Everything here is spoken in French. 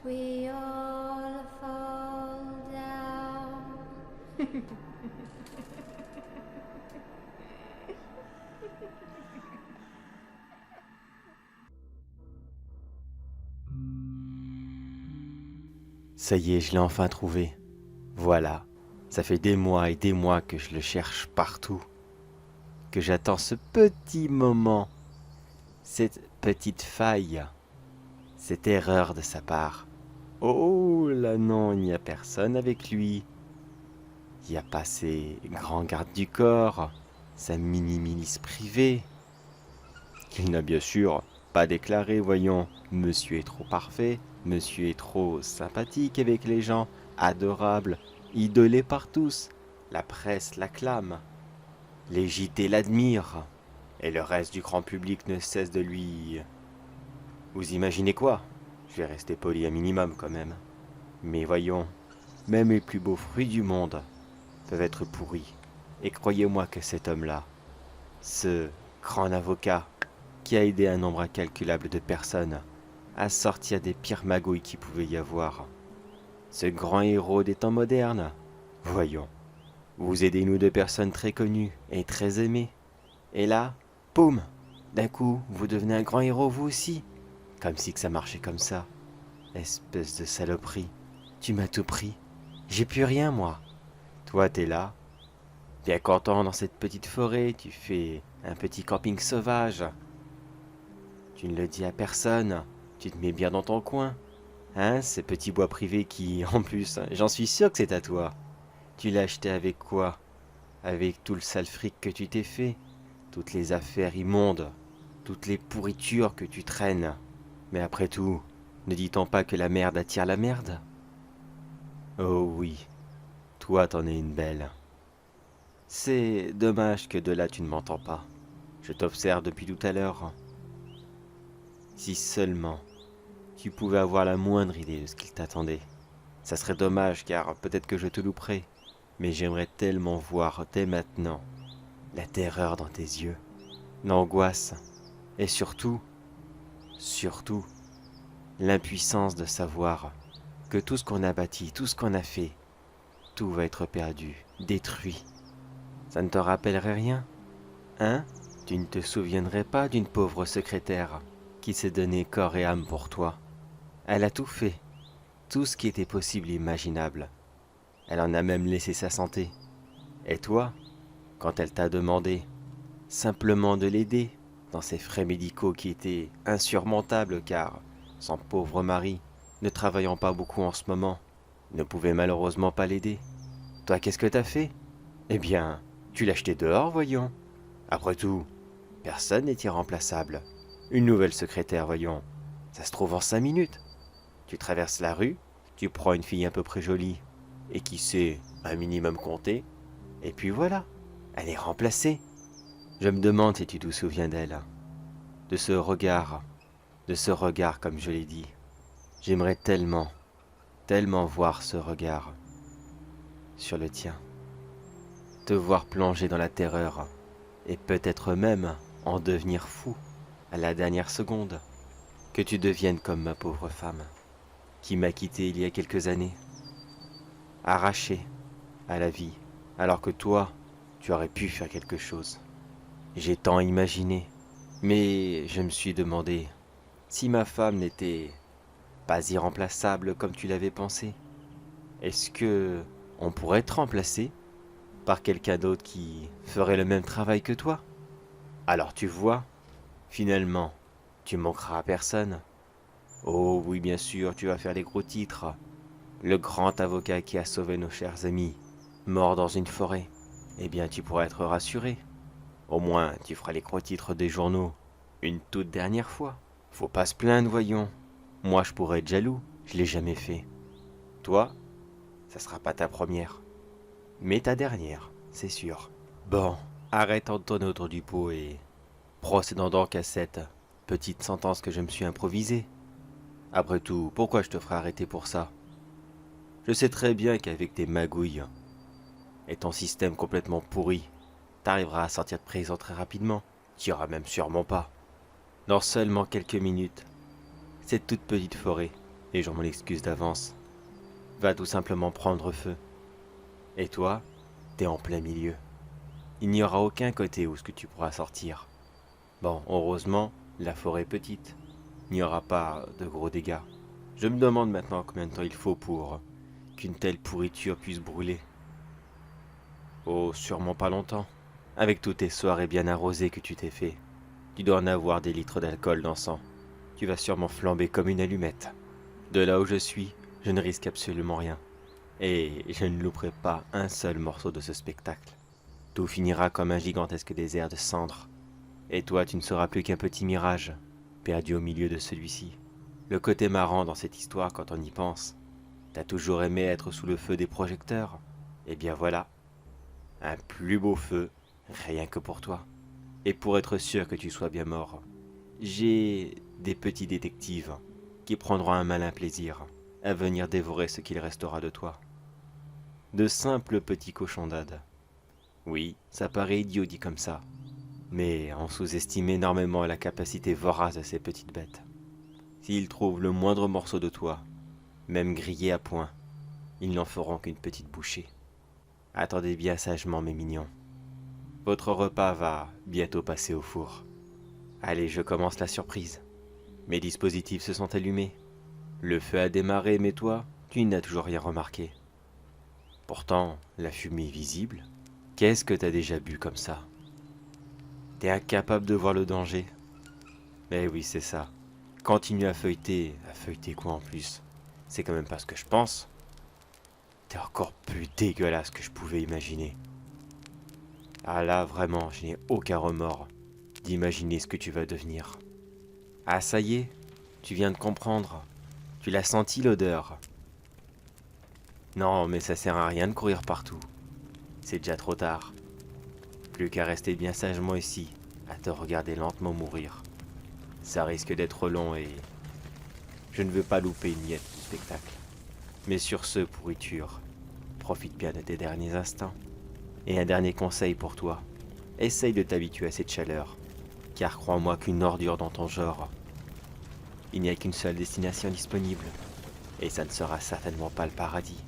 we all fall down. Ça y est, je l'ai enfin trouvé. Voilà, ça fait des mois et des mois que je le cherche partout, que j'attends ce petit moment, cette petite faille, cette erreur de sa part. Oh là non, il n'y a personne avec lui. Il n'y a pas ses grands gardes du corps, sa mini-milice privée, qu'il n'a bien sûr pas déclaré, voyons. Monsieur est trop parfait, monsieur est trop sympathique avec les gens, adorable, idolé par tous. La presse l'acclame, les JT l'admirent, et le reste du grand public ne cesse de lui... Vous imaginez quoi? Je vais rester poli un minimum quand même. Mais voyons, même les plus beaux fruits du monde peuvent être pourris. Et croyez-moi que cet homme-là, ce grand avocat qui a aidé un nombre incalculable de personnes à sortir des pires magouilles qu'il pouvait y avoir, ce grand héros des temps modernes, voyons, vous aidez nous deux personnes très connues et très aimées. Et là, poum, d'un coup, vous devenez un grand héros vous aussi. Comme si que ça marchait comme ça. Espèce de saloperie. Tu m'as tout pris. J'ai plus rien, moi. Toi, t'es là, bien content dans cette petite forêt, tu fais un petit camping sauvage. Tu ne le dis à personne, tu te mets bien dans ton coin. Hein, ces petits bois privés qui, en plus, j'en suis sûr que c'est à toi. Tu l'as acheté avec quoi? Avec tout le sale fric que tu t'es fait, toutes les affaires immondes, toutes les pourritures que tu traînes. Mais après tout, ne dit-on pas que la merde attire la merde? Oh oui, toi t'en es une belle. C'est dommage que de là tu ne m'entends pas. Je t'observe depuis tout à l'heure. Si seulement tu pouvais avoir la moindre idée de ce qu'il t'attendait. Ça serait dommage car peut-être que je te louperais. Mais j'aimerais tellement voir dès maintenant la terreur dans tes yeux, l'angoisse et surtout, l'impuissance de savoir que tout ce qu'on a bâti, tout ce qu'on a fait, tout va être perdu, détruit. Ça ne te rappellerait rien? Hein? Tu ne te souviendrais pas d'une pauvre secrétaire qui s'est donné corps et âme pour toi? Elle a tout fait, tout ce qui était possible et imaginable. Elle en a même laissé sa santé. Et toi, quand elle t'a demandé simplement de l'aider dans ses frais médicaux qui étaient insurmontables car son pauvre mari, ne travaillant pas beaucoup en ce moment, ne pouvait malheureusement pas l'aider. Toi, qu'est-ce que t'as fait? Eh bien, tu l'as jeté dehors, voyons. Après tout, personne n'est irremplaçable. Une nouvelle secrétaire, voyons. Ça se trouve en 5 minutes. Tu traverses la rue, tu prends une fille à peu près jolie, et qui sait un minimum compter, et puis voilà, elle est remplacée. Je me demande si tu te souviens d'elle, de ce regard comme je l'ai dit. J'aimerais tellement, tellement voir ce regard sur le tien, te voir plonger dans la terreur, et peut-être même en devenir fou à la dernière seconde, que tu deviennes comme ma pauvre femme, qui m'a quitté il y a quelques années, arrachée à la vie, alors que toi, tu aurais pu faire quelque chose. J'ai tant imaginé, mais je me suis demandé si ma femme n'était pas irremplaçable comme tu l'avais pensé. Est-ce que on pourrait te remplacer par quelqu'un d'autre qui ferait le même travail que toi? Alors tu vois, finalement, tu manqueras à personne. Oh oui, bien sûr, tu vas faire les gros titres. Le grand avocat qui a sauvé nos chers amis, mort dans une forêt. Eh bien, tu pourras être rassuré. Au moins, tu feras les gros titres des journaux une toute dernière fois. Faut pas se plaindre, voyons. Moi, je pourrais être jaloux, je l'ai jamais fait. Toi, ça sera pas ta première, mais ta dernière, c'est sûr. Bon, arrête de tourner autour du pot et procédons donc à cette petite sentence que je me suis improvisée. Après tout, pourquoi je te ferais arrêter pour ça? Je sais très bien qu'avec tes magouilles et ton système complètement pourri, t'arriveras à sortir de prison très rapidement. Tu iras même sûrement pas. Dans seulement quelques minutes, cette toute petite forêt et je m'en excuse d'avance, va tout simplement prendre feu. Et toi, t'es en plein milieu. Il n'y aura aucun côté où ce que tu pourras sortir. Bon, heureusement, la forêt est petite. Il n'y aura pas de gros dégâts. Je me demande maintenant combien de temps il faut pour qu'une telle pourriture puisse brûler. Oh, sûrement pas longtemps. Avec tous tes soirées bien arrosées que tu t'es fait, tu dois en avoir des litres d'alcool dans le sang. Tu vas sûrement flamber comme une allumette. De là où je suis, je ne risque absolument rien. Et je ne louperai pas un seul morceau de ce spectacle. Tout finira comme un gigantesque désert de cendres. Et toi, tu ne seras plus qu'un petit mirage, perdu au milieu de celui-ci. Le côté marrant dans cette histoire quand on y pense, t'as toujours aimé être sous le feu des projecteurs. Eh bien voilà, un plus beau feu, rien que pour toi. Et pour être sûr que tu sois bien mort, j'ai des petits détectives qui prendront un malin plaisir à venir dévorer ce qu'il restera de toi. De simples petits cochons d'Inde. Oui, ça paraît idiot dit comme ça, mais on sous-estime énormément la capacité vorace de ces petites bêtes. S'ils trouvent le moindre morceau de toi, même grillé à point, ils n'en feront qu'une petite bouchée. Attendez bien sagement, mes mignons. Votre repas va bientôt passer au four. Allez, je commence la surprise. Mes dispositifs se sont allumés. Le feu a démarré, mais toi, tu n'as toujours rien remarqué. Pourtant, la fumée est visible. Qu'est-ce que t'as déjà bu comme ça? T'es incapable de voir le danger. Eh oui, c'est ça. Continue à feuilleter. À feuilleter quoi en plus? C'est quand même pas ce que je pense. T'es encore plus dégueulasse que je pouvais imaginer. Ah là, vraiment, je n'ai aucun remords d'imaginer ce que tu vas devenir. Ah ça y est, tu viens de comprendre. Tu l'as senti l'odeur. Non, mais ça sert à rien de courir partout. C'est déjà trop tard. Plus qu'à rester bien sagement ici, à te regarder lentement mourir. Ça risque d'être long et je ne veux pas louper une miette du spectacle. Mais sur ce, pourriture, profite bien de tes derniers instants. Et un dernier conseil pour toi. Essaye de t'habituer à cette chaleur, car crois-moi qu'une ordure dans ton genre, il n'y a qu'une seule destination disponible, et ça ne sera certainement pas le paradis.